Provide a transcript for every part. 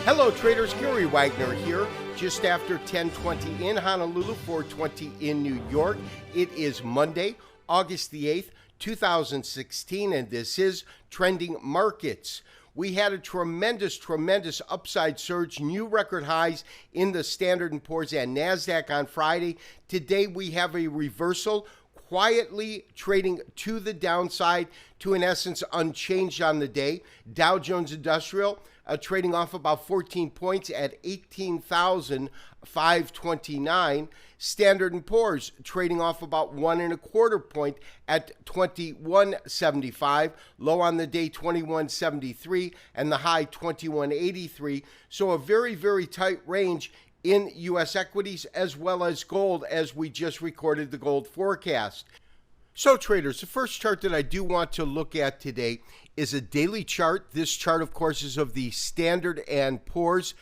Hello traders, Gary Wagner here, just after 10:20 in Honolulu, 4:20 in New York. It is Monday, August the 8th, 2016, and this is Trending Markets. We had a tremendous upside surge, new record highs in the Standard & Poor's and NASDAQ on Friday. Today we have a reversal, quietly trading to the downside to, in essence, unchanged on the day. Dow Jones Industrial trading off about 14 points at 18,529. Standard & Poor's trading off about 1.25 point at 2175. Low on the day 2173 and the high 2183. So a very tight range in U.S. equities as well as gold, as we just recorded the gold forecast. So traders, the first chart that I do want to look at today is a daily chart. This chart, of course, is of the Standard & Poor's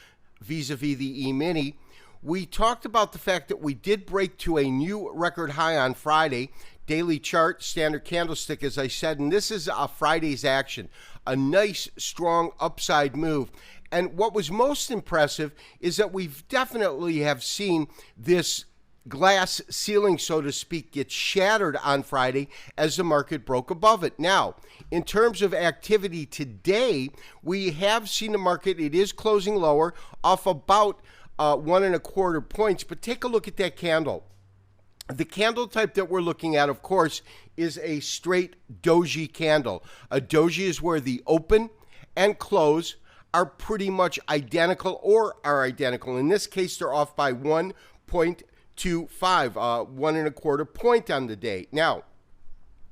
vis-a-vis the E-mini. We talked about the fact that we did break to a new record high on Friday. Daily chart, standard candlestick, as I said, and this is a Friday's action. A nice, strong upside move. And what was most impressive is that we've definitely have seen this glass ceiling, so to speak, get shattered on Friday as the market broke above it. Now, in terms of activity today, we have seen the market, it is closing lower off about 1.25 points, but take a look at that candle. The candle type that we're looking at, of course, is a straight doji candle. A doji is where the open and close are pretty much identical or are identical. In this case, they're off by 1.25, 1.25 point on the day. Now,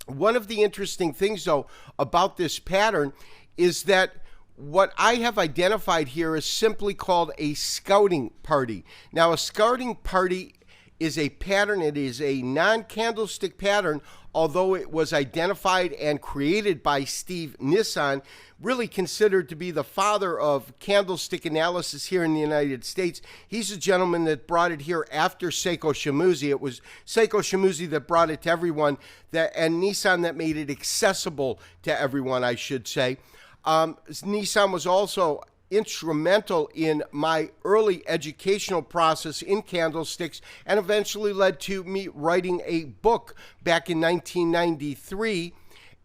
one of the interesting things, though, about this pattern is that what I have identified here is simply called a scouting party. Now, a scouting party is a pattern. It is a non-candlestick pattern, although it was identified and created by Steve Nissan, really considered to be the father of candlestick analysis here in the United States. He's a gentleman that brought it here after Seiko Shimizu. It was Seiko Shimizu that brought it to everyone, and Nissan that made it accessible to everyone, I should say. Nissan was also instrumental in my early educational process in candlesticks and eventually led to me writing a book back in 1993.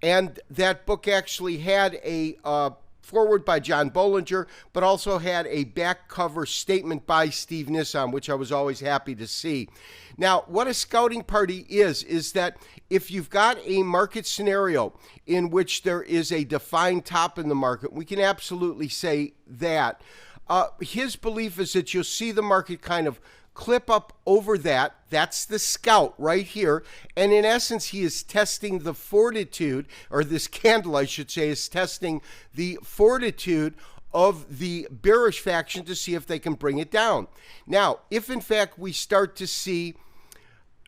And that book actually had a forward by John Bollinger, but also had a back cover statement by Steve Nissan, which I was always happy to see. Now, what a scouting party is that if you've got a market scenario in which there is a defined top in the market, we can absolutely say that. His belief is that you'll see the market kind of clip up over that. That's the scout right here. And in essence, he is testing the fortitude, or this candle, I should say, is testing the fortitude of the bearish faction to see if they can bring it down. Now, if in fact we start to see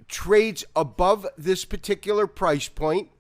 trades above this particular price point,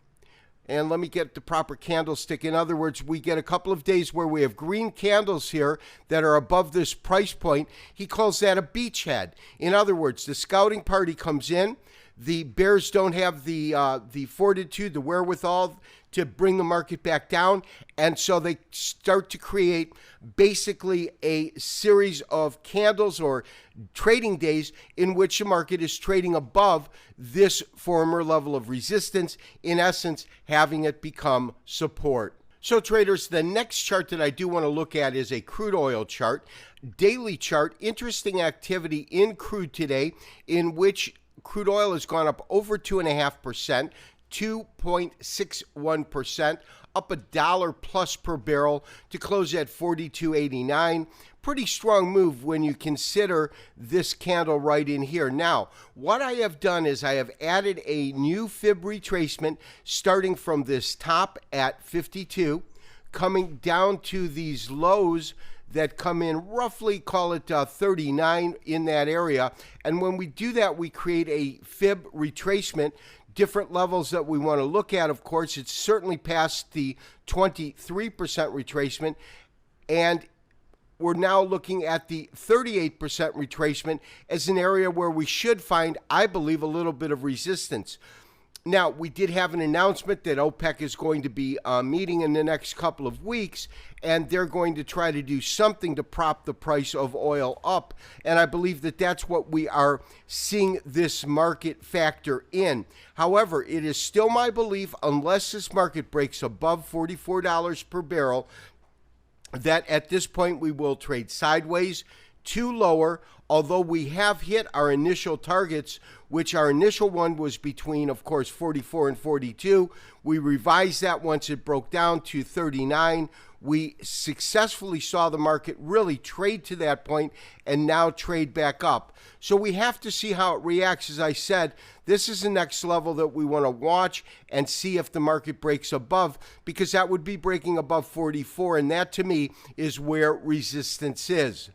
and let me get the proper candlestick. In other words, we get a couple of days where we have green candles here that are above this price point. He calls that a beachhead. In other words, the scouting party comes in. The bears don't have the fortitude, the wherewithal to bring the market back down. And so they start to create basically a series of candles or trading days in which the market is trading above this former level of resistance, in essence, having it become support. So traders, the next chart that I do want to look at is a crude oil chart. Daily chart, interesting activity in crude today in which crude oil has gone up over 2.5%, 2.61%, up $1 plus per barrel to close at 42.89. Pretty strong move when you consider this candle right in here. Now, what I have done is I have added a new fib retracement starting from this top at 52, coming down to these lows that come in roughly, call it 39 in that area. And when we do that, we create a fib retracement. Different levels that we want to look at, of course, it's certainly past the 23% retracement. And we're now looking at the 38% retracement as an area where we should find, I believe, a little bit of resistance. Now, we did have an announcement that OPEC is going to be meeting in the next couple of weeks, and they're going to try to do something to prop the price of oil up. And I believe that that's what we are seeing this market factor in. However, it is still my belief, unless this market breaks above $44 per barrel, that at this point we will trade sideways to lower, although we have hit our initial targets, which our initial one was between, of course, 44 and 42. We revised that once it broke down to 39. We successfully saw the market really trade to that point and now trade back up. So we have to see how it reacts. As I said, this is the next level that we want to watch and see if the market breaks above, because that would be breaking above 44, and that to me is where resistance is.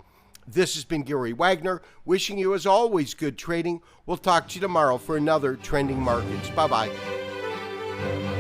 This has been Gary Wagner, wishing you, as always, good trading. We'll talk to you tomorrow for another Trending Markets. Bye-bye.